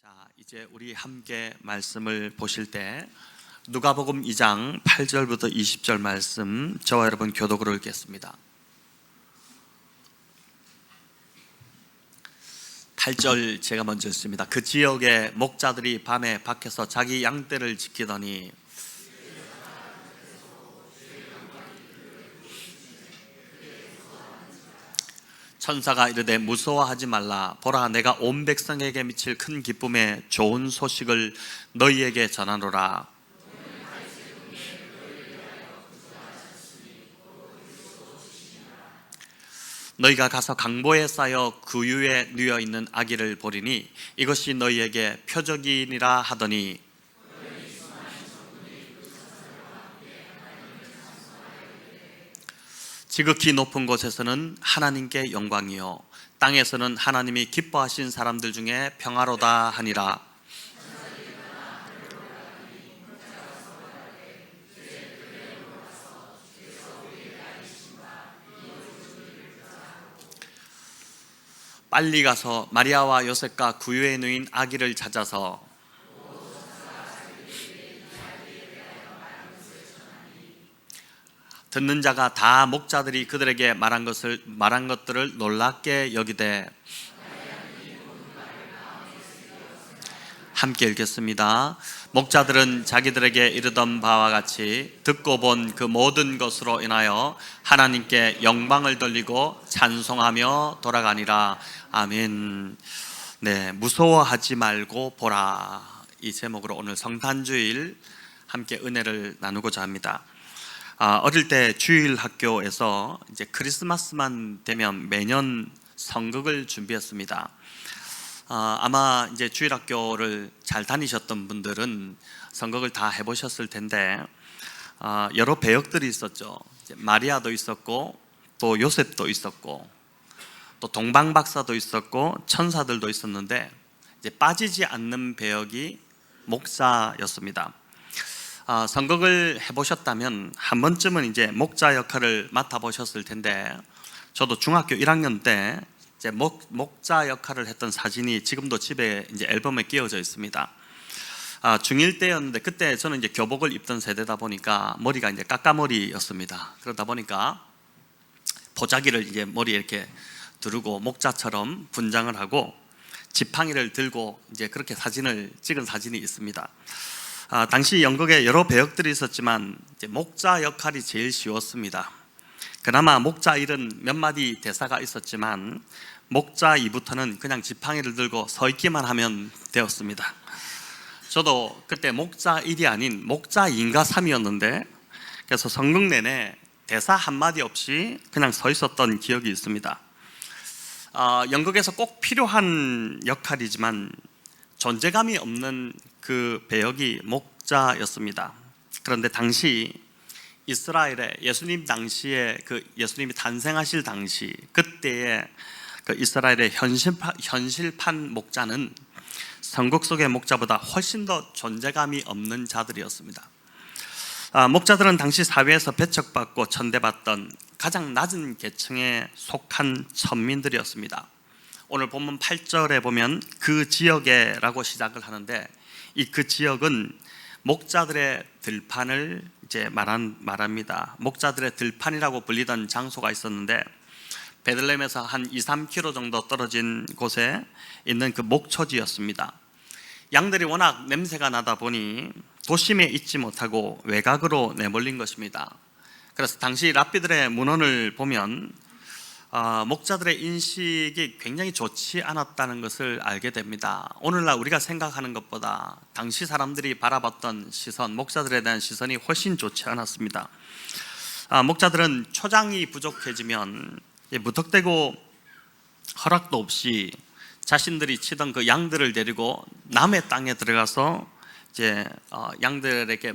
자, 이제 우리 함께 말씀을 보실 때 누가복음 2장 8절부터 20절 말씀, 저와 여러분 교독으로 읽겠습니다. 8절 제가 먼저 읽습니다. 그 지역의 목자들이 밤에 밖에서 자기 양떼를 지키더니 천사가 이르되 무서워하지 말라. 보라, 내가 온 백성에게 미칠 큰 기쁨의 좋은 소식을 너희에게 전하노라. 너희가 가서 강보에 쌓여 구유에 누워 있는 아기를 보리니 이것이 너희에게 표적이니라 하더니 지극히 높은 곳에서는 하나님께 영광이요 땅에서는 하나님이 기뻐하신 사람들 중에 평화로다 하니라. 빨리 가서 마리아와 요셉과 구유에 누인 아기를 찾아서 듣는 자가 다 목자들이 그들에게 말한 것들을 놀랍게 여기되. 함께 읽겠습니다. 목자들은 자기들에게 이르던 바와 같이 듣고 본 그 모든 것으로 인하여 하나님께 영광을 돌리고 찬송하며 돌아가니라. 아멘. 네, 무서워하지 말고 보라, 이 제목으로 오늘 성탄주일 함께 은혜를 나누고자 합니다. 어릴 때 주일 학교에서 이제 크리스마스만 되면 매년 성극을 준비했습니다. 아마 이제 주일 학교를 잘 다니셨던 분들은 성극을 다 해보셨을 텐데, 여러 배역들이 있었죠. 마리아도 있었고, 또 요셉도 있었고, 또 동방박사도 있었고, 천사들도 있었는데, 이제 빠지지 않는 배역이 목사였습니다. 성극을 해보셨다면 한 번쯤은 이제 목자 역할을 맡아보셨을 텐데, 저도 중학교 1학년 때 이제 목자 역할을 했던 사진이 지금도 집에 이제 앨범에 끼워져 있습니다. 중1 때였는데, 그때 저는 이제 교복을 입던 세대다 보니까 머리가 이제 까까머리였습니다. 그러다 보니까 보자기를 이제 머리에 이렇게 두르고 목자처럼 분장을 하고 지팡이를 들고 이제 그렇게 사진을 찍은 사진이 있습니다. 당시 연극에 여러 배역들이 있었지만 이제 목자 역할이 제일 쉬웠습니다. 그나마 목자 일은 몇 마디 대사가 있었지만 목자 이부터는 그냥 지팡이를 들고 서 있기만 하면 되었습니다. 저도 그때 목자 일이 아닌 목자 인가 3이었는데, 그래서 성극 내내 대사 한마디 없이 그냥 서 있었던 기억이 있습니다. 연극에서 꼭 필요한 역할이지만 존재감이 없는 그 배역이 목자였습니다. 그런데 당시 이스라엘에 예수님 당시에 예수님이 탄생하실 당시 그때의 이스라엘의 현실판 목자는 성극 속의 목자보다 훨씬 더 존재감이 없는 자들이었습니다. 목자들은 당시 사회에서 배척받고 천대받던 가장 낮은 계층에 속한 천민들이었습니다. 오늘 본문 8절에 보면 그 지역에라고 시작을 하는데, 그 지역은 목자들의 들판을 이제 말합니다. 목자들의 들판이라고 불리던 장소가 있었는데, 베들레헴에서 한 2-3km 정도 떨어진 곳에 있는 그 목초지였습니다. 양들이 워낙 냄새가 나다 보니 도심에 있지 못하고 외곽으로 내몰린 것입니다. 그래서 당시 랍비들의 문헌을 보면 목자들의 인식이 굉장히 좋지 않았다는 것을 알게 됩니다. 오늘날 우리가 생각하는 것보다 당시 사람들이 바라봤던 시선, 목자들에 대한 시선이 훨씬 좋지 않았습니다. 목자들은 초장이 부족해지면 무턱대고 허락도 없이 자신들이 치던 그 양들을 데리고 남의 땅에 들어가서 이제 양들에게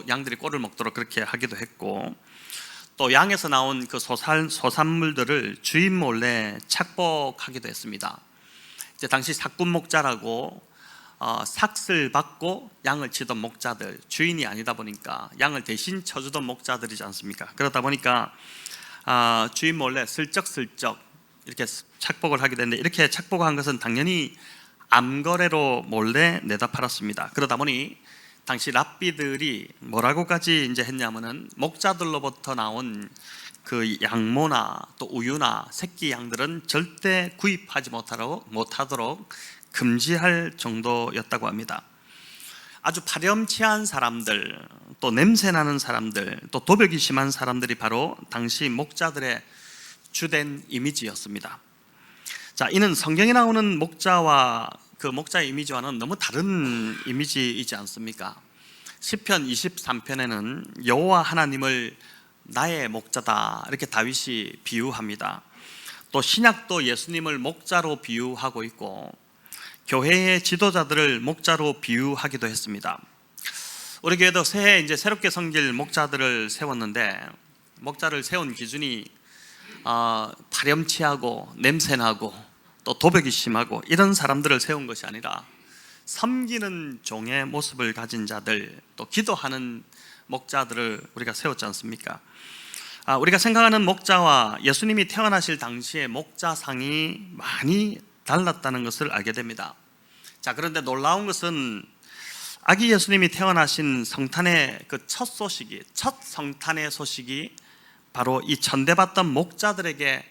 양들이 꼴을 먹도록 그렇게 하기도 했고, 또 양에서 나온 그 소산물들을 주인 몰래 착복하기도 했습니다. 이제 당시 삭군 목자라고 삭을 받고 양을 치던 목자들, 주인이 아니다 보니까 양을 대신 쳐주던 목자들이지 않습니까? 그러다 보니까 주인 몰래 슬쩍슬쩍 이렇게 착복을 하게 되는데, 이렇게 착복한 것은 당연히 암거래로 몰래 내다 팔았습니다. 그러다 보니 당시 랍비들이 뭐라고까지 이제 했냐면은 목자들로부터 나온 그 양모나 또 우유나 새끼 양들은 절대 구입하지 못하도록 금지할 정도였다고 합니다. 아주 파렴치한 사람들, 또 냄새나는 사람들, 또 도벽이 심한 사람들이 바로 당시 목자들의 주된 이미지였습니다. 자, 이는 성경에 나오는 목자와 그 목자의 이미지와는 너무 다른 이미지이지 않습니까? 시편 23편에는 여호와 하나님을 나의 목자다 이렇게 다윗이 비유합니다. 또 신약도 예수님을 목자로 비유하고 있고 교회의 지도자들을 목자로 비유하기도 했습니다. 우리 교회도 새해 이제 새롭게 섬길 목자들을 세웠는데, 목자를 세운 기준이 파렴치하고 냄새나고 또 도벽이 심하고 이런 사람들을 세운 것이 아니라 섬기는 종의 모습을 가진 자들, 또 기도하는 목자들을 우리가 세웠지 않습니까? 우리가 생각하는 목자와 예수님이 태어나실 당시의 목자상이 많이 달랐다는 것을 알게 됩니다. 자, 그런데 놀라운 것은 아기 예수님이 태어나신 성탄의 그 첫 성탄의 소식이 바로 이 전대받던 목자들에게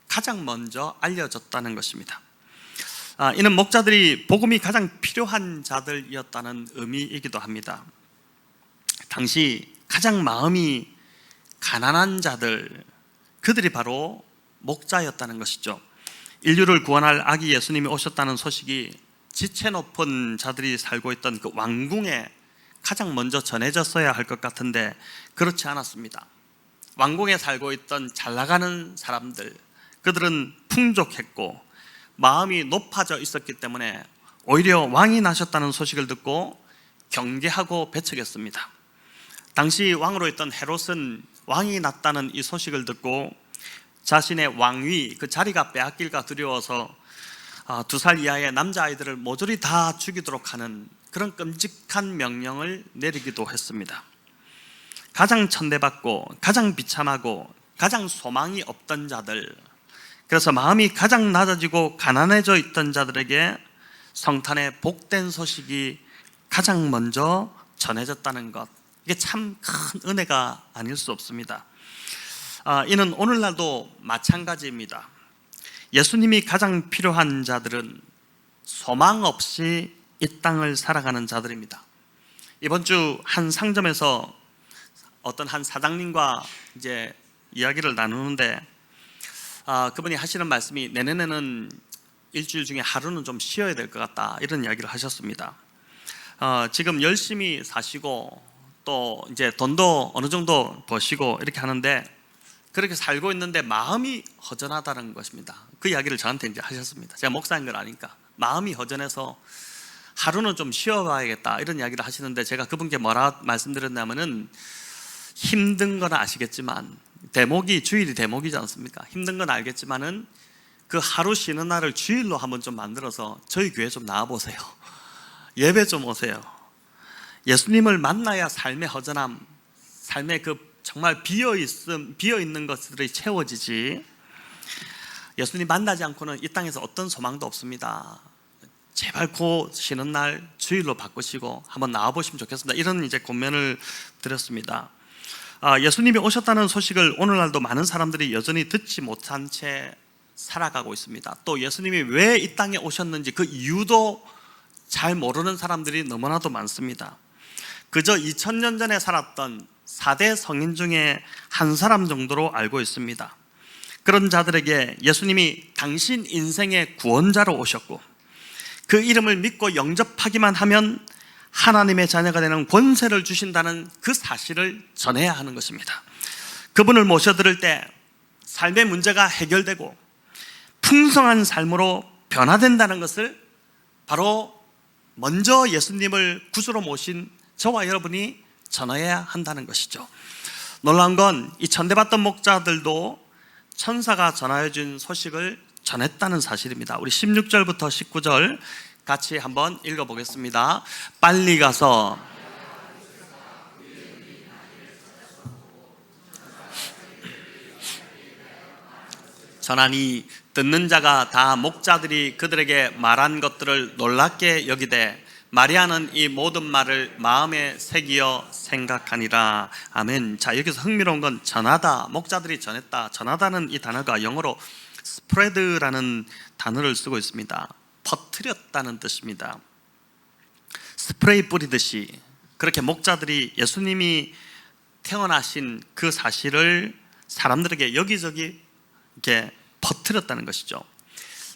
가장 먼저 알려졌다는 것입니다. 이는 목자들이 복음이 가장 필요한 자들이었다는 의미이기도 합니다. 당시 가장 마음이 가난한 자들, 그들이 바로 목자였다는 것이죠. 인류를 구원할 아기 예수님이 오셨다는 소식이 지체 높은 자들이 살고 있던 그 왕궁에 가장 먼저 전해졌어야 할 것 같은데 그렇지 않았습니다. 왕궁에 살고 있던 잘 나가는 사람들, 그들은 풍족했고 마음이 높아져 있었기 때문에 오히려 왕이 나셨다는 소식을 듣고 경계하고 배척했습니다. 당시 왕으로 있던 헤롯은 왕이 났다는 이 소식을 듣고 자신의 왕위, 그 자리가 빼앗길까 두려워서 2살 이하의 남자아이들을 모조리 다 죽이도록 하는 그런 끔찍한 명령을 내리기도 했습니다. 가장 천대받고 가장 비참하고 가장 소망이 없던 자들, 그래서 마음이 가장 낮아지고 가난해져 있던 자들에게 성탄의 복된 소식이 가장 먼저 전해졌다는 것, 이게 참 큰 은혜가 아닐 수 없습니다. 이는 오늘날도 마찬가지입니다. 예수님이 가장 필요한 자들은 소망 없이 이 땅을 살아가는 자들입니다. 이번 주 한 상점에서 어떤 한 사장님과 이제 이야기를 나누는데 그분이 하시는 말씀이 내년에는 일주일 중에 하루는 좀 쉬어야 될 것 같다, 이런 이야기를 하셨습니다. 지금 열심히 사시고 또 이제 돈도 어느 정도 버시고 이렇게 하는데 그렇게 살고 있는데 마음이 허전하다는 것입니다. 그 이야기를 저한테 이제 하셨습니다. 제가 목사인 걸 아니까 마음이 허전해서 하루는 좀 쉬어봐야겠다, 이런 이야기를 하시는데 제가 그분께 뭐라 말씀드렸냐면은 힘든 건 아시겠지만 주일이 대목이지 않습니까? 힘든 건 알겠지만은 그 하루 쉬는 날을 주일로 한번 좀 만들어서 저희 교회 좀 나와보세요. 예배 좀 오세요. 예수님을 만나야 삶의 허전함, 삶의 그 정말 비어있는 것들이 채워지지, 예수님 만나지 않고는 이 땅에서 어떤 소망도 없습니다. 제발 그 쉬는 날 주일로 바꾸시고 한번 나와보시면 좋겠습니다. 이런 이제 권면을 드렸습니다. 예수님이 오셨다는 소식을 오늘날도 많은 사람들이 여전히 듣지 못한 채 살아가고 있습니다. 또 예수님이 왜 이 땅에 오셨는지 그 이유도 잘 모르는 사람들이 너무나도 많습니다. 그저 2000년 전에 살았던 4대 성인 중에 한 사람 정도로 알고 있습니다. 그런 자들에게 예수님이 당신 인생의 구원자로 오셨고 그 이름을 믿고 영접하기만 하면 하나님의 자녀가 되는 권세를 주신다는 그 사실을 전해야 하는 것입니다. 그분을 모셔들을 때 삶의 문제가 해결되고 풍성한 삶으로 변화된다는 것을 바로 먼저 예수님을 구주로 모신 저와 여러분이 전해야 한다는 것이죠. 놀라운 건 이 전대받던 목자들도 천사가 전하여 준 소식을 전했다는 사실입니다. 우리 16절부터 19절 같이 한번 읽어보겠습니다. 빨리 가서 전하니 듣는 자가 다 목자들이 그들에게 말한 것들을 놀랍게 여기되 마리아는 이 모든 말을 마음에 새기어 생각하니라. 아멘. 자, 여기서 흥미로운 건 전하다, 목자들이 전했다. 전하다는 이 단어가 영어로 spread라는 단어를 쓰고 있습니다. 퍼뜨렸다는 뜻입니다. 스프레이 뿌리듯이 그렇게 목자들이 예수님이 태어나신 그 사실을 사람들에게 여기저기 이렇게 퍼뜨렸다는 것이죠.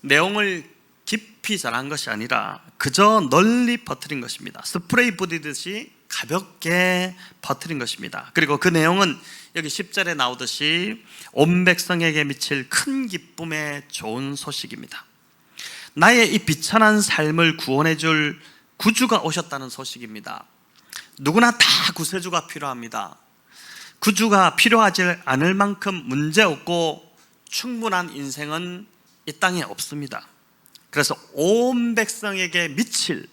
내용을 깊이 전한 것이 아니라 그저 널리 퍼뜨린 것입니다. 스프레이 뿌리듯이 가볍게 퍼뜨린 것입니다. 그리고 그 내용은 여기 10절에 나오듯이 온 백성에게 미칠 큰 기쁨의 좋은 소식입니다. 나의 이 비천한 삶을 구원해 줄 구주가 오셨다는 소식입니다. 누구나 다 구세주가 필요합니다. 구주가 필요하지 않을 만큼 문제없고 충분한 인생은 이 땅에 없습니다. 그래서 온 백성에게 미칠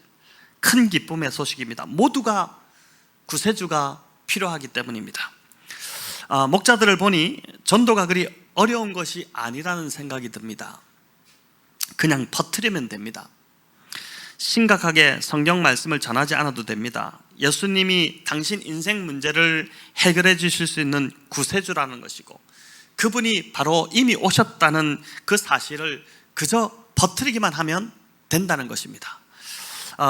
큰 기쁨의 소식입니다. 모두가 구세주가 필요하기 때문입니다. 목자들을 보니 전도가 그리 어려운 것이 아니라는 생각이 듭니다. 그냥 퍼뜨리면 됩니다. 심각하게 성경 말씀을 전하지 않아도 됩니다. 예수님이 당신 인생 문제를 해결해 주실 수 있는 구세주라는 것이고 그분이 바로 이미 오셨다는 그 사실을 그저 퍼뜨리기만 하면 된다는 것입니다.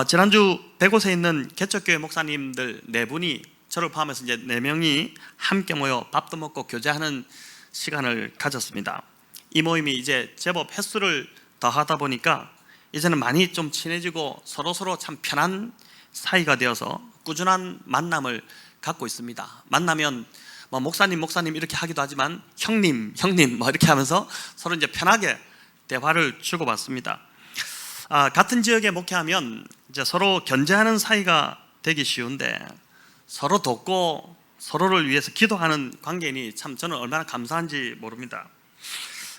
지난주 100곳에 있는 개척교회 목사님들 4분이 저를 포함해서 이제 4명이 함께 모여 밥도 먹고 교제하는 시간을 가졌습니다. 이 모임이 이제 제법 횟수를 더하다 보니까 이제는 많이 좀 친해지고 서로 참 편한 사이가 되어서 꾸준한 만남을 갖고 있습니다. 만나면 뭐 목사님 이렇게 하기도 하지만 형님 뭐 이렇게 하면서 서로 이제 편하게 대화를 주고받습니다. 같은 지역에 목회하면 이제 서로 견제하는 사이가 되기 쉬운데 서로 돕고 서로를 위해서 기도하는 관계니 참 저는 얼마나 감사한지 모릅니다.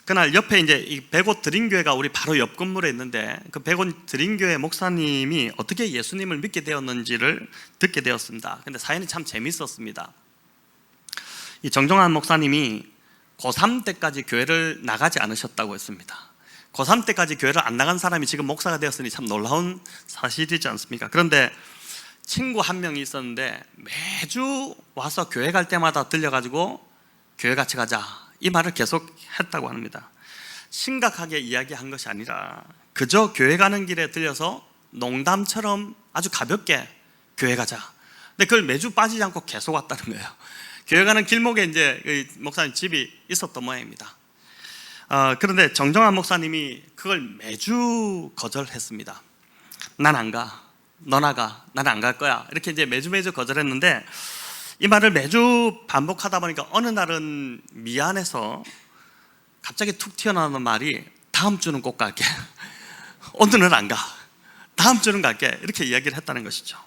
그날 옆에 이제 이 백옷 드림교회가 우리 바로 옆 건물에 있는데 그 백옷 드림교회 목사님이 어떻게 예수님을 믿게 되었는지를 듣게 되었습니다. 근데 사연이 참 재밌었습니다. 이 정종환 목사님이 고3 때까지 교회를 나가지 않으셨다고 했습니다. 고3 때까지 교회를 안 나간 사람이 지금 목사가 되었으니 참 놀라운 사실이지 않습니까? 그런데 친구 한 명이 있었는데 매주 와서 교회 갈 때마다 들려가지고 교회 같이 가자 이 말을 계속 했다고 합니다. 심각하게 이야기한 것이 아니라 그저 교회 가는 길에 들려서 농담처럼 아주 가볍게 교회 가자. 근데 그걸 매주 빠지지 않고 계속 왔다는 거예요. 교회 가는 길목에 이제 목사님 집이 있었던 모양입니다. 그런데 정정환 목사님이 그걸 매주 거절했습니다. 난 안 가. 너 나가. 나는 안 갈 거야. 이렇게 이제 매주 거절했는데 이 말을 매주 반복하다 보니까 어느 날은 미안해서 갑자기 툭 튀어나오는 말이 다음 주는 꼭 갈게. 오늘은 안 가. 다음 주는 갈게. 이렇게 이야기를 했다는 것이죠.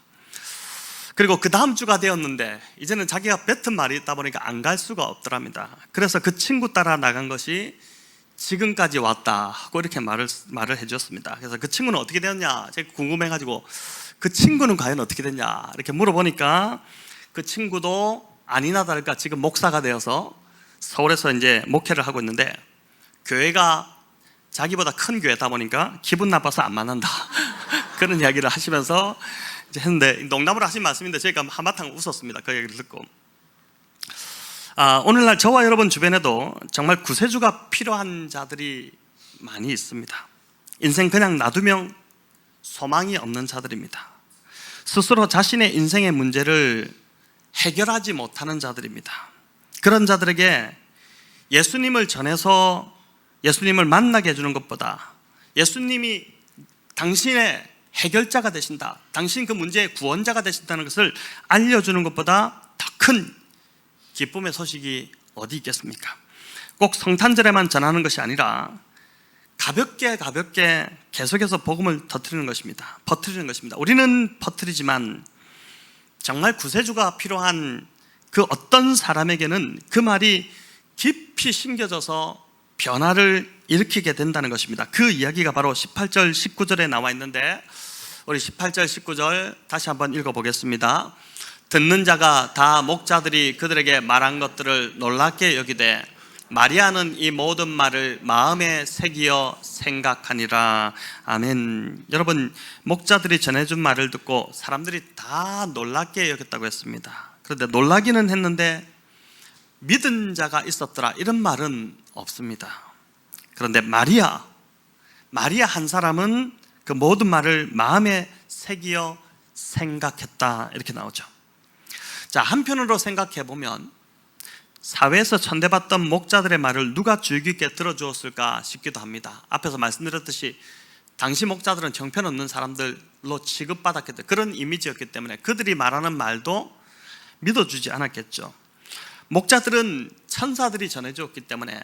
그리고 그 다음 주가 되었는데 이제는 자기가 뱉은 말이 있다 보니까 안 갈 수가 없더랍니다. 그래서 그 친구 따라 나간 것이 지금까지 왔다 하고 이렇게 말을 해줬습니다. 그래서 그 친구는 어떻게 되었냐 제가 궁금해가지고 그 친구는 과연 어떻게 됐냐 이렇게 물어보니까 그 친구도 아니나 다를까 지금 목사가 되어서 서울에서 이제 목회를 하고 있는데 교회가 자기보다 큰 교회다 보니까 기분 나빠서 안 만난다 그런 이야기를 하시면서 이제 했는데 농담으로 하신 말씀인데 제가 한바탕 웃었습니다. 그 얘기를 듣고 오늘날 저와 여러분 주변에도 정말 구세주가 필요한 자들이 많이 있습니다. 인생 그냥 놔두면 소망이 없는 자들입니다. 스스로 자신의 인생의 문제를 해결하지 못하는 자들입니다. 그런 자들에게 예수님을 전해서 예수님을 만나게 해주는 것보다 예수님이 당신의 해결자가 되신다, 당신 그 문제의 구원자가 되신다는 것을 알려주는 것보다 더 큰 기쁨의 소식이 어디 있겠습니까? 꼭 성탄절에만 전하는 것이 아니라 가볍게 계속해서 복음을 퍼뜨리는 것입니다. 우리는 퍼뜨리지만 정말 구세주가 필요한 그 어떤 사람에게는 그 말이 깊이 심겨져서 변화를 일으키게 된다는 것입니다. 그 이야기가 바로 18절 19절에 나와 있는데 우리 18절 19절 다시 한번 읽어보겠습니다. 듣는 자가 다 목자들이 그들에게 말한 것들을 놀랍게 여기되 마리아는 이 모든 말을 마음에 새기어 생각하니라. 아멘. 여러분, 목자들이 전해준 말을 듣고 사람들이 다 놀랍게 여겼다고 했습니다. 그런데 놀라기는 했는데 믿은 자가 있었더라 이런 말은 없습니다. 그런데 마리아 한 사람은 그 모든 말을 마음에 새기어 생각했다 이렇게 나오죠. 자, 한편으로 생각해 보면 사회에서 천대받던 목자들의 말을 누가 주의 깊게 들어주었을까 싶기도 합니다. 앞에서 말씀드렸듯이 당시 목자들은 형편없는 사람들로 취급받았겠죠. 그런 이미지였기 때문에 그들이 말하는 말도 믿어주지 않았겠죠. 목자들은 천사들이 전해주었기 때문에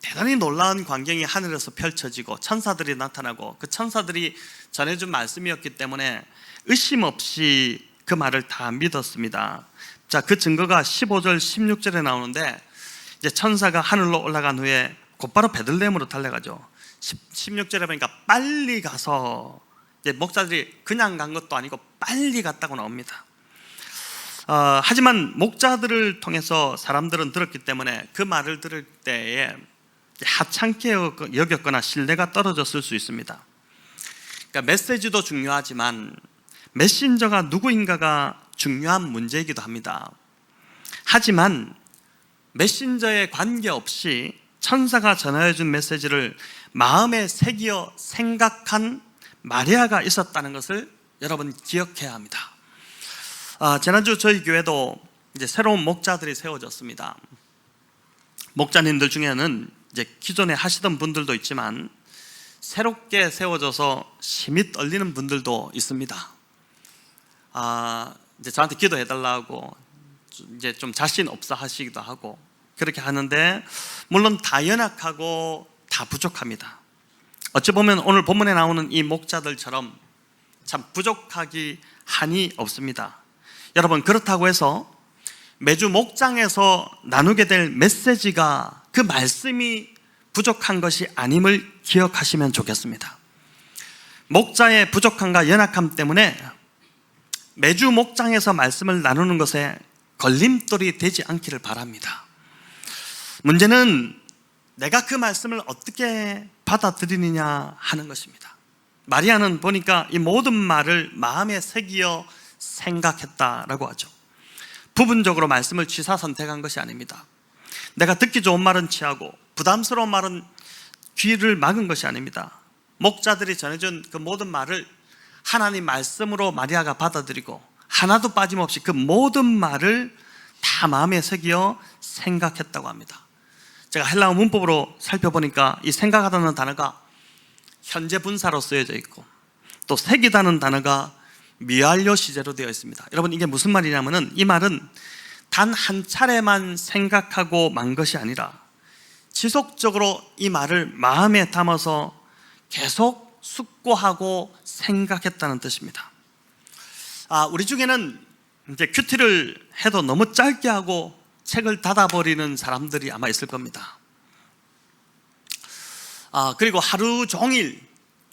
대단히 놀라운 광경이 하늘에서 펼쳐지고 천사들이 나타나고 그 천사들이 전해준 말씀이었기 때문에 의심 없이 그 말을 다 믿었습니다. 자, 그 증거가 15절 16절에 나오는데 이제 천사가 하늘로 올라간 후에 곧바로 베들레헴으로 달려가죠. 16절에 보니까 빨리 가서, 이제 목자들이 그냥 간 것도 아니고 빨리 갔다고 나옵니다. 하지만 목자들을 통해서 사람들은 들었기 때문에 그 말을 들을 때에 하찮게 여겼거나 신뢰가 떨어졌을 수 있습니다. 그러니까 메시지도 중요하지만 메신저가 누구인가가 중요한 문제이기도 합니다. 하지만 메신저에 관계없이 천사가 전해준 메시지를 마음에 새기어 생각한 마리아가 있었다는 것을 여러분 기억해야 합니다. 지난주 저희 교회도 이제 새로운 목자들이 세워졌습니다. 목자님들 중에는 이제 기존에 하시던 분들도 있지만 새롭게 세워져서 심히 떨리는 분들도 있습니다. 이제 저한테 기도해달라고 이제 좀 자신 없어 하시기도 하고 그렇게 하는데, 물론 다 연약하고 다 부족합니다. 어찌 보면 오늘 본문에 나오는 이 목자들처럼 참 부족하기 한이 없습니다. 여러분, 그렇다고 해서 매주 목장에서 나누게 될 메시지가 그 말씀이 부족한 것이 아님을 기억하시면 좋겠습니다. 목자의 부족함과 연약함 때문에 매주 목장에서 말씀을 나누는 것에 걸림돌이 되지 않기를 바랍니다. 문제는 내가 그 말씀을 어떻게 받아들이느냐 하는 것입니다. 마리아는 보니까 이 모든 말을 마음에 새기어 생각했다라고 하죠. 부분적으로 말씀을 취사 선택한 것이 아닙니다. 내가 듣기 좋은 말은 취하고 부담스러운 말은 귀를 막은 것이 아닙니다. 목자들이 전해준 그 모든 말을 하나님 말씀으로 마리아가 받아들이고 하나도 빠짐없이 그 모든 말을 다 마음에 새기어 생각했다고 합니다. 제가 헬라어 문법으로 살펴보니까 이 생각하다는 단어가 현재 분사로 쓰여져 있고 또 새기다는 단어가 미완료 시제로 되어 있습니다. 여러분, 이게 무슨 말이냐면은 이 말은 단 한 차례만 생각하고 만 것이 아니라 지속적으로 이 말을 마음에 담아서 계속 숙고하고 생각했다는 뜻입니다. 우리 중에는 이제 큐티를 해도 너무 짧게 하고 책을 닫아버리는 사람들이 아마 있을 겁니다. 그리고 하루 종일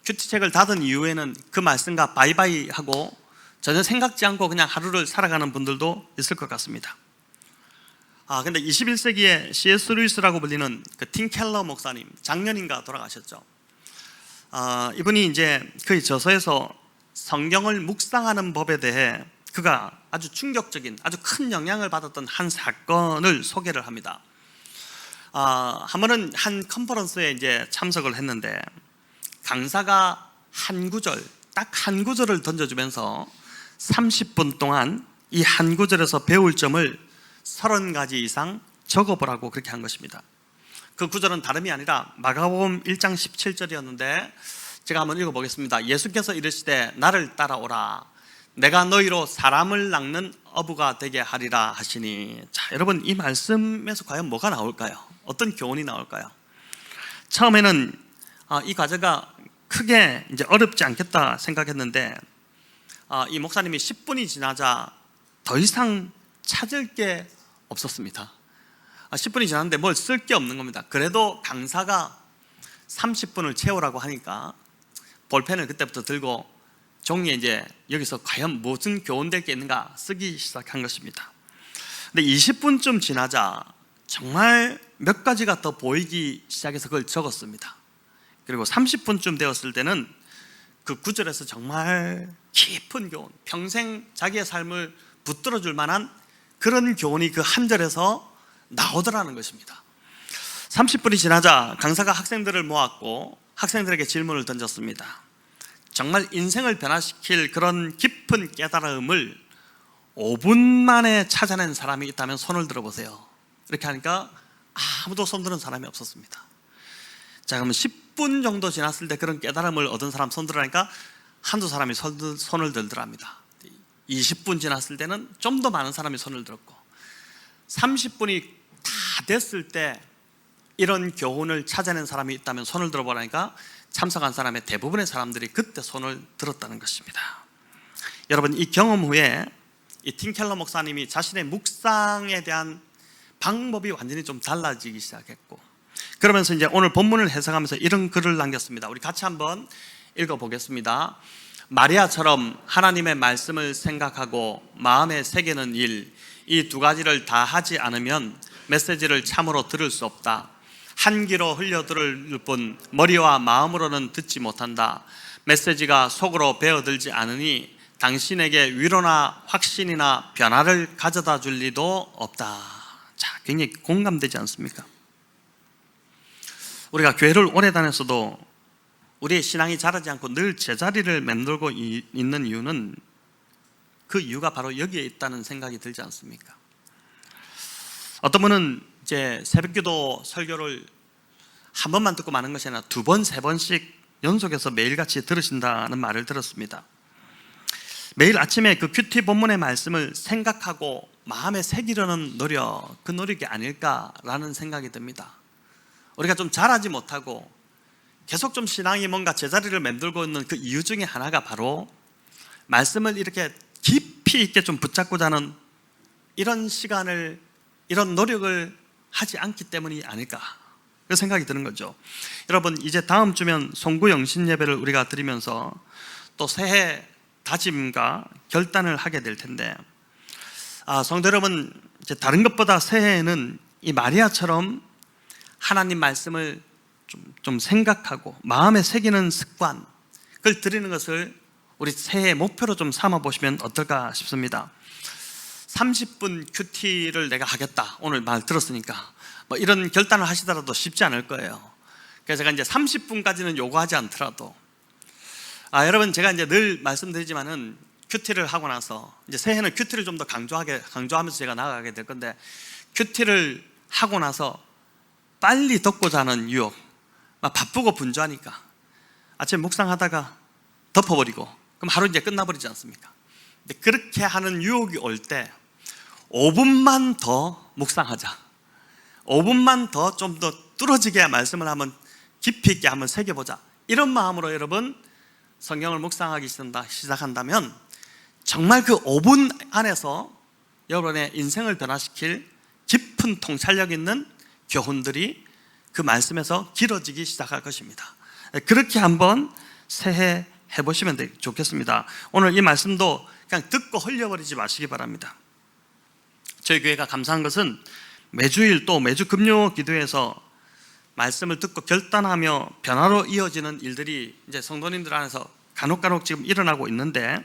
큐티책을 닫은 이후에는 그 말씀과 바이바이 하고 전혀 생각지 않고 그냥 하루를 살아가는 분들도 있을 것 같습니다. 근데 21세기에 C.S. 루이스라고 불리는 그 팀 켈러 목사님, 작년인가 돌아가셨죠. 이분이 이제 그의 저서에서 성경을 묵상하는 법에 대해 그가 아주 충격적인, 아주 큰 영향을 받았던 한 사건을 소개를 합니다. 한 번은 한 컨퍼런스에 이제 참석을 했는데 강사가 한 구절, 딱 한 구절을 던져주면서 30분 동안 이 한 구절에서 배울 점을 30가지 이상 적어보라고 그렇게 한 것입니다. 그 구절은 다름이 아니라 마가복음 1장 17절이었는데 제가 한번 읽어보겠습니다. 예수께서 이르시되 나를 따라오라 내가 너희로 사람을 낚는 어부가 되게 하리라 하시니. 자, 여러분, 이 말씀에서 과연 뭐가 나올까요? 어떤 교훈이 나올까요? 처음에는 이 과제가 크게 이제 어렵지 않겠다 생각했는데 이 목사님이 10분이 지나자 더 이상 찾을 게 없었습니다. 10분이 지났는데 뭘 쓸 게 없는 겁니다. 그래도 강사가 30분을 채우라고 하니까 볼펜을 그때부터 들고 종이에 이제 여기서 과연 무슨 교훈될 게 있는가 쓰기 시작한 것입니다. 근데 20분쯤 지나자 정말 몇 가지가 더 보이기 시작해서 그걸 적었습니다. 그리고 30분쯤 되었을 때는 그 구절에서 정말 깊은 교훈, 평생 자기의 삶을 붙들어 줄 만한 그런 교훈이 그 한 절에서 나오더라는 것입니다. 30분이 지나자 강사가 학생들을 모았고 학생들에게 질문을 던졌습니다. 정말 인생을 변화시킬 그런 깊은 깨달음을 5분 만에 찾아낸 사람이 있다면 손을 들어보세요. 이렇게 하니까 아무도 손 드는 사람이 없었습니다. 자, 그러면 10분 정도 지났을 때 그런 깨달음을 얻은 사람 손 들으니까 한두 사람이 손을 들더랍니다. 20분 지났을 때는 좀 더 많은 사람이 손을 들었고 30분이 다 됐을 때 이런 교훈을 찾아낸 사람이 있다면 손을 들어보라니까 참석한 사람의 대부분의 사람들이 그때 손을 들었다는 것입니다. 여러분, 이 경험 후에 이 팀 켈러 목사님이 자신의 묵상에 대한 방법이 완전히 좀 달라지기 시작했고, 그러면서 이제 오늘 본문을 해석하면서 이런 글을 남겼습니다. 우리 같이 한번 읽어보겠습니다. 마리아처럼 하나님의 말씀을 생각하고 마음에 새기는 일, 이 두 가지를 다 하지 않으면 메시지를 참으로 들을 수 없다. 한 귀로 흘려 들을 뿐 머리와 마음으로는 듣지 못한다. 메시지가 속으로 배어들지 않으니 당신에게 위로나 확신이나 변화를 가져다 줄 리도 없다. 자, 굉장히 공감되지 않습니까? 우리가 교회를 오래 다녔어도 우리의 신앙이 자라지 않고 늘 제자리를 맴돌고 있는 이유는 그 이유가 바로 여기에 있다는 생각이 들지 않습니까? 어떤 분은 이제 새벽기도 설교를 한 번만 듣고 마는 것이 아니라 두 번, 세 번씩 연속해서 매일같이 들으신다는 말을 들었습니다. 매일 아침에 그 큐티 본문의 말씀을 생각하고 마음에 새기려는 노력, 그 노력이 아닐까라는 생각이 듭니다. 우리가 좀 잘하지 못하고 계속 좀 신앙이 뭔가 제자리를 맴돌고 있는 그 이유 중에 하나가 바로 말씀을 이렇게 깊이 있게 좀 붙잡고자 하는 이런 시간을, 이런 노력을 하지 않기 때문이 아닐까, 그 생각이 드는 거죠. 여러분, 이제 다음 주면 송구 영신 예배를 우리가 드리면서 또 새해 다짐과 결단을 하게 될 텐데, 성도 여러분, 이제 다른 것보다 새해에는 이 마리아처럼 하나님 말씀을 좀 생각하고 마음에 새기는 습관, 그걸 드리는 것을 우리 새해 목표로 좀 삼아 보시면 어떨까 싶습니다. 30분 큐티를 내가 하겠다, 오늘 말 들었으니까 뭐 이런 결단을 하시더라도 쉽지 않을 거예요. 그래서 제가 이제 30분까지는 요구하지 않더라도, 여러분, 제가 이제 늘 말씀드리지만은 큐티를 하고 나서 이제 새해는 큐티를 좀 더 강조하면서 제가 나아가게 될 건데, 큐티를 하고 나서 빨리 덮고자 하는 유혹, 막 바쁘고 분주하니까 아침에 묵상하다가 덮어버리고 그럼 하루 이제 끝나버리지 않습니까? 근데 그렇게 하는 유혹이 올 때 5분만 더 묵상하자, 5분만 더 좀 더 뚫어지게 말씀을 한번 깊이 있게 한번 새겨보자, 이런 마음으로 여러분 성경을 묵상하기 시작한다면 정말 그 5분 안에서 여러분의 인생을 변화시킬 깊은 통찰력 있는 교훈들이 그 말씀에서 길어지기 시작할 것입니다. 그렇게 한번 새해 해보시면 좋겠습니다. 오늘 이 말씀도 그냥 듣고 흘려버리지 마시기 바랍니다. 저희 교회가 감사한 것은 매주일 또 매주 금요 기도에서 말씀을 듣고 결단하며 변화로 이어지는 일들이 이제 성도님들 안에서 간혹 지금 일어나고 있는데,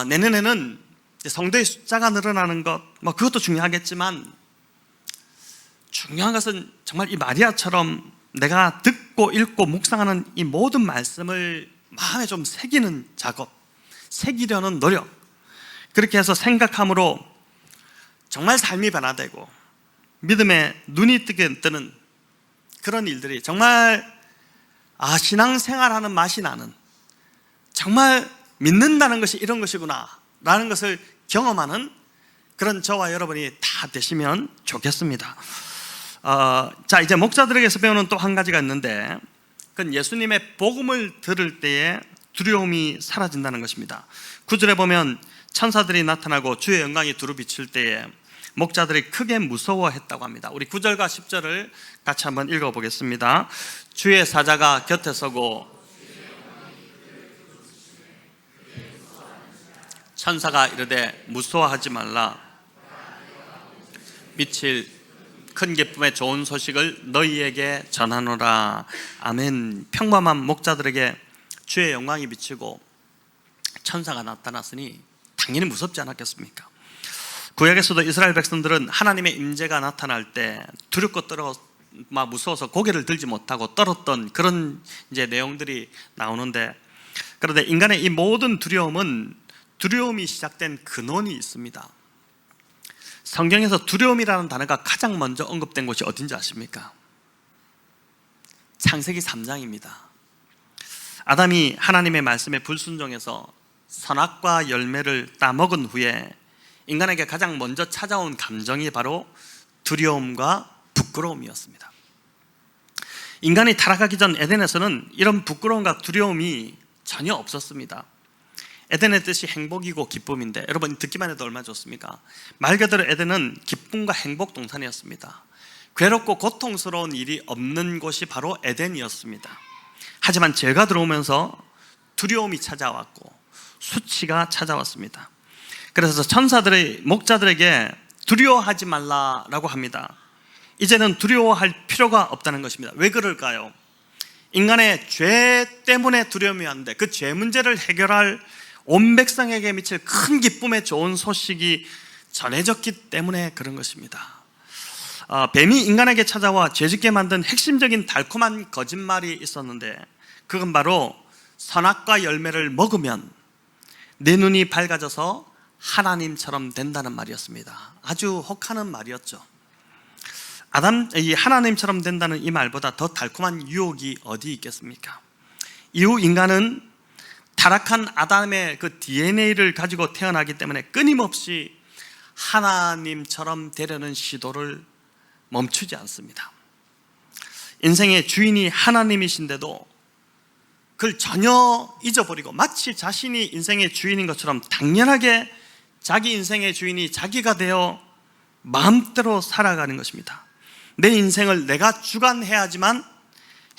내년에는 성도의 숫자가 늘어나는 것, 뭐 그것도 중요하겠지만 중요한 것은 정말 이 마리아처럼 내가 듣고 읽고 묵상하는 이 모든 말씀을 마음에 좀 새기는 작업, 새기려는 노력, 그렇게 해서 생각함으로 정말 삶이 변화되고 믿음에 눈이 뜨는 그런 일들이 정말 신앙생활하는 맛이 나는, 정말 믿는다는 것이 이런 것이구나 라는 것을 경험하는 그런 저와 여러분이 다 되시면 좋겠습니다. 자, 이제 목자들에게서 배우는 또 한 가지가 있는데, 그건 예수님의 복음을 들을 때에 두려움이 사라진다는 것입니다. 9절에 보면 천사들이 나타나고 주의 영광이 두루 비칠 때에 목자들이 크게 무서워했다고 합니다. 우리 9절과 10절을 같이 한번 읽어보겠습니다. 주의 사자가 곁에 서고 천사가 이르되 무서워하지 말라. 빛을 큰 기쁨의 좋은 소식을 너희에게 전하노라. 아멘. 평범한 목자들에게 주의 영광이 비치고 천사가 나타났으니 당연히 무섭지 않았겠습니까? 구약에서도 이스라엘 백성들은 하나님의 임재가 나타날 때 두렵고 막 무서워서 고개를 들지 못하고 떨었던 그런 이제 내용들이 나오는데, 그런데 인간의 이 모든 두려움이 시작된 근원이 있습니다. 성경에서 두려움이라는 단어가 가장 먼저 언급된 곳이 어딘지 아십니까? 창세기 3장입니다. 아담이 하나님의 말씀에 불순종해서 선악과 열매를 따먹은 후에 인간에게 가장 먼저 찾아온 감정이 바로 두려움과 부끄러움이었습니다. 인간이 타락하기 전 에덴에서는 이런 부끄러움과 두려움이 전혀 없었습니다. 에덴의 뜻이 행복이고 기쁨인데, 여러분 듣기만 해도 얼마나 좋습니까? 말 그대로 에덴은 기쁨과 행복 동산이었습니다. 괴롭고 고통스러운 일이 없는 곳이 바로 에덴이었습니다. 하지만 죄가 들어오면서 두려움이 찾아왔고 수치가 찾아왔습니다. 그래서 천사들의 목자들에게 두려워하지 말라라고 합니다. 이제는 두려워할 필요가 없다는 것입니다. 왜 그럴까요? 인간의 죄 때문에 두려움이 왔는데 그 죄 문제를 해결할 온 백성에게 미칠 큰 기쁨의 좋은 소식이 전해졌기 때문에 그런 것입니다. 뱀이 인간에게 찾아와 죄짓게 만든 핵심적인 달콤한 거짓말이 있었는데, 그건 바로 선악과 열매를 먹으면 내 눈이 밝아져서 하나님처럼 된다는 말이었습니다. 아주 혹하는 말이었죠. 이 하나님처럼 된다는 이 말보다 더 달콤한 유혹이 어디 있겠습니까? 이후 인간은 타락한 아담의 그 DNA를 가지고 태어나기 때문에 끊임없이 하나님처럼 되려는 시도를 멈추지 않습니다. 인생의 주인이 하나님이신데도 그걸 전혀 잊어버리고 마치 자신이 인생의 주인인 것처럼 당연하게 자기 인생의 주인이 자기가 되어 마음대로 살아가는 것입니다. 내 인생을 내가 주관해야지만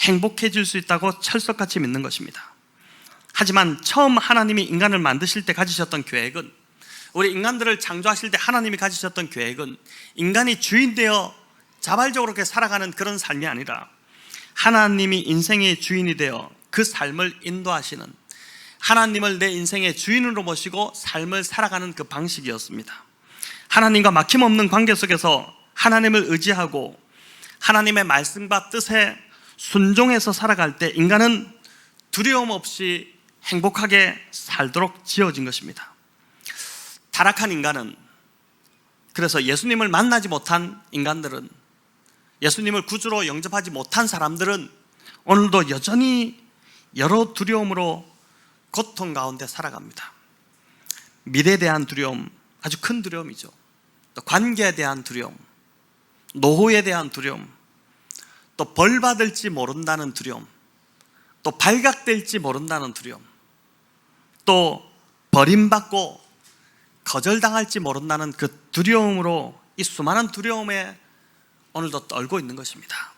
행복해질 수 있다고 철석같이 믿는 것입니다. 하지만 처음 하나님이 인간을 만드실 때 가지셨던 계획은, 우리 인간들을 창조하실 때 하나님이 가지셨던 계획은 인간이 주인 되어 자발적으로 그렇게 살아가는 그런 삶이 아니라 하나님이 인생의 주인이 되어 그 삶을 인도하시는, 하나님을 내 인생의 주인으로 모시고 삶을 살아가는 그 방식이었습니다. 하나님과 막힘없는 관계 속에서 하나님을 의지하고 하나님의 말씀과 뜻에 순종해서 살아갈 때 인간은 두려움 없이 행복하게 살도록 지어진 것입니다. 타락한 인간은, 그래서 예수님을 만나지 못한 인간들은, 예수님을 구주로 영접하지 못한 사람들은 오늘도 여전히 여러 두려움으로 고통 가운데 살아갑니다. 미래에 대한 두려움, 아주 큰 두려움이죠. 또 관계에 대한 두려움, 노후에 대한 두려움, 또 벌 받을지 모른다는 두려움, 또 발각될지 모른다는 두려움, 또 버림받고 거절당할지 모른다는 그 두려움으로 이 수많은 두려움에 오늘도 떨고 있는 것입니다.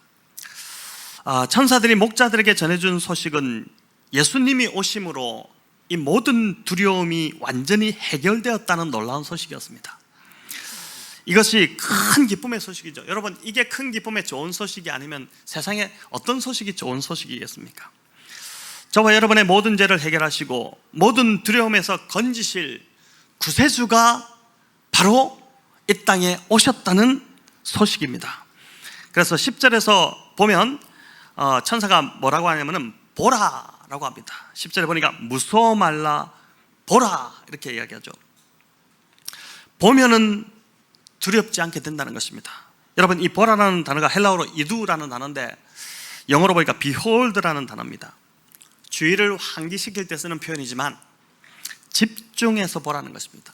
천사들이 목자들에게 전해준 소식은 예수님이 오심으로 이 모든 두려움이 완전히 해결되었다는 놀라운 소식이었습니다. 이것이 큰 기쁨의 소식이죠. 여러분, 이게 큰 기쁨의 좋은 소식이 아니면 세상에 어떤 소식이 좋은 소식이겠습니까? 저와 여러분의 모든 죄를 해결하시고 모든 두려움에서 건지실 구세주가 바로 이 땅에 오셨다는 소식입니다. 그래서 10절에서 보면 천사가 뭐라고 하냐면은 보라라고 합니다. 10절에 보니까 무서워 말라 보라 이렇게 이야기하죠. 보면은 두렵지 않게 된다는 것입니다. 여러분, 이 보라라는 단어가 헬라어로 이두라는 단어인데 영어로 보니까 behold라는 단어입니다. 주의를 환기시킬 때 쓰는 표현이지만 집중해서 보라는 것입니다.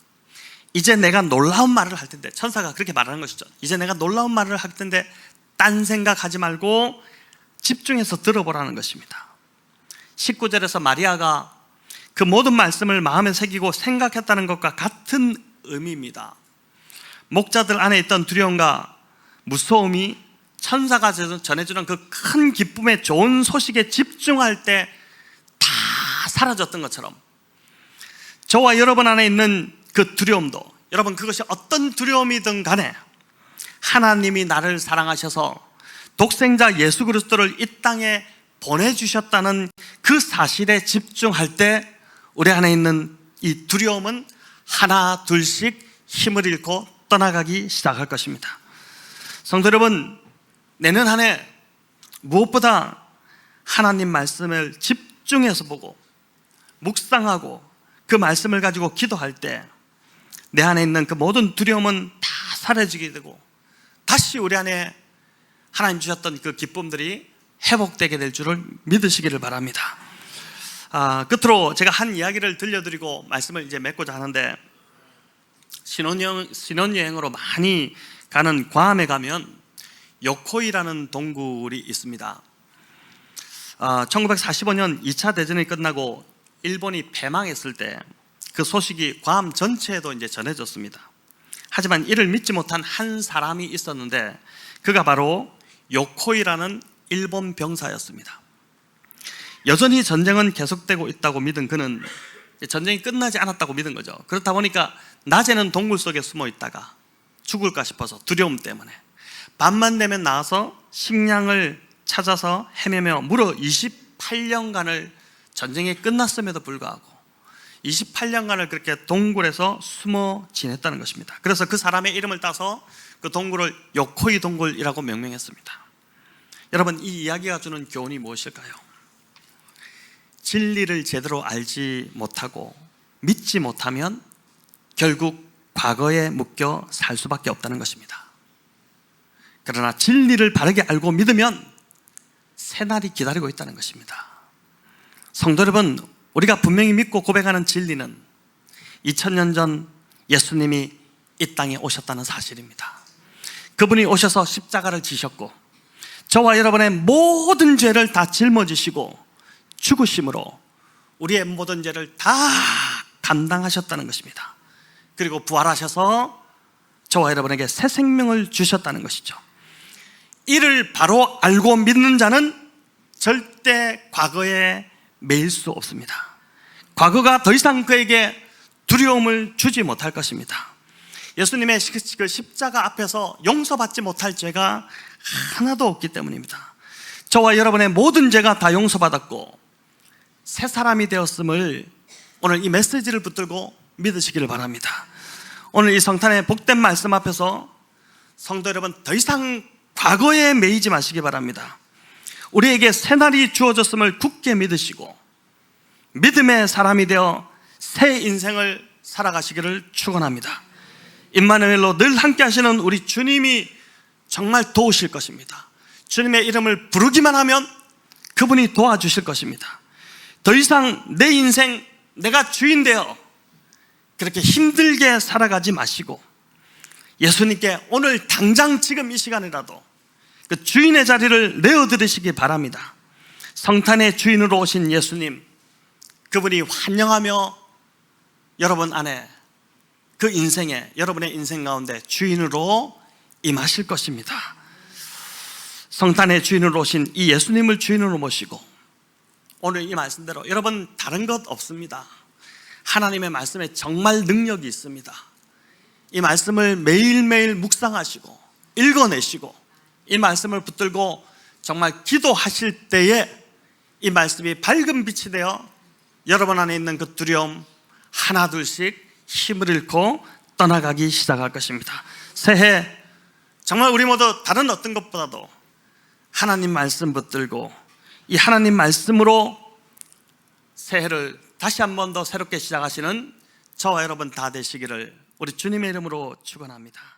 이제 내가 놀라운 말을 할 텐데, 천사가 그렇게 말하는 것이죠. 이제 내가 놀라운 말을 할 텐데 딴 생각하지 말고 집중해서 들어보라는 것입니다. 19절에서 마리아가 그 모든 말씀을 마음에 새기고 생각했다는 것과 같은 의미입니다. 목자들 안에 있던 두려움과 무서움이 천사가 전해주는 그 큰 기쁨의 좋은 소식에 집중할 때 다 사라졌던 것처럼 저와 여러분 안에 있는 그 두려움도, 여러분 그것이 어떤 두려움이든 간에 하나님이 나를 사랑하셔서 독생자 예수 그리스도를 이 땅에 보내주셨다는 그 사실에 집중할 때 우리 안에 있는 이 두려움은 하나 둘씩 힘을 잃고 떠나가기 시작할 것입니다. 성도 여러분, 내년 한 해 무엇보다 하나님 말씀을 집중해서 보고 묵상하고 그 말씀을 가지고 기도할 때 내 안에 있는 그 모든 두려움은 다 사라지게 되고 다시 우리 안에 하나님 주셨던 그 기쁨들이 회복되게 될 줄을 믿으시기를 바랍니다. 끝으로 제가 한 이야기를 들려드리고 말씀을 이제 맺고자 하는데, 신혼여행으로 많이 가는 괌에 가면 요코이라는 동굴이 있습니다. 1945년 2차 대전이 끝나고 일본이 패망했을 때 그 소식이 괌 전체에도 이제 전해졌습니다. 하지만 이를 믿지 못한 한 사람이 있었는데 그가 바로 요코이라는 일본 병사였습니다. 여전히 전쟁은 계속되고 있다고 믿은 그는 전쟁이 끝나지 않았다고 믿은 거죠. 그렇다 보니까 낮에는 동굴 속에 숨어 있다가 죽을까 싶어서 두려움 때문에 밤만 되면 나와서 식량을 찾아서 헤매며 무려 28년간을 전쟁이 끝났음에도 불구하고 28년간을 그렇게 동굴에서 숨어 지냈다는 것입니다. 그래서 그 사람의 이름을 따서 그 동굴을 요코이 동굴이라고 명명했습니다. 여러분, 이 이야기가 주는 교훈이 무엇일까요? 진리를 제대로 알지 못하고 믿지 못하면 결국 과거에 묶여 살 수밖에 없다는 것입니다. 그러나 진리를 바르게 알고 믿으면 새날이 기다리고 있다는 것입니다. 성도 여러분, 우리가 분명히 믿고 고백하는 진리는 2000년 전 예수님이 이 땅에 오셨다는 사실입니다. 그분이 오셔서 십자가를 지셨고 저와 여러분의 모든 죄를 다 짊어지시고 죽으심으로 우리의 모든 죄를 다 감당하셨다는 것입니다. 그리고 부활하셔서 저와 여러분에게 새 생명을 주셨다는 것이죠. 이를 바로 알고 믿는 자는 절대 과거에 매일 수 없습니다. 과거가 더 이상 그에게 두려움을 주지 못할 것입니다. 예수님의 그 십자가 앞에서 용서받지 못할 죄가 하나도 없기 때문입니다. 저와 여러분의 모든 죄가 다 용서받았고 새 사람이 되었음을 오늘 이 메시지를 붙들고 믿으시기를 바랍니다. 오늘 이 성탄의 복된 말씀 앞에서 성도 여러분, 더 이상 과거에 매이지 마시기 바랍니다. 우리에게 새날이 주어졌음을 굳게 믿으시고 믿음의 사람이 되어 새 인생을 살아가시기를 축원합니다. 임마누엘로 늘 함께 하시는 우리 주님이 정말 도우실 것입니다. 주님의 이름을 부르기만 하면 그분이 도와주실 것입니다. 더 이상 내 인생 내가 주인 되어 그렇게 힘들게 살아가지 마시고 예수님께 오늘 당장 지금 이 시간이라도 그 주인의 자리를 내어드리시기 바랍니다. 성탄의 주인으로 오신 예수님, 그분이 환영하며 여러분 안에 그 인생에, 여러분의 인생 가운데 주인으로 임하실 것입니다. 성탄의 주인으로 오신 이 예수님을 주인으로 모시고 오늘 이 말씀대로 여러분 다른 것 없습니다. 하나님의 말씀에 정말 능력이 있습니다. 이 말씀을 매일매일 묵상하시고 읽어내시고 이 말씀을 붙들고 정말 기도하실 때에 이 말씀이 밝은 빛이 되어 여러분 안에 있는 그 두려움 하나 둘씩 힘을 잃고 떠나가기 시작할 것입니다. 새해 정말 우리 모두 다른 어떤 것보다도 하나님 말씀 붙들고 이 하나님 말씀으로 새해를 다시 한 번 더 새롭게 시작하시는 저와 여러분 다 되시기를 우리 주님의 이름으로 축원합니다.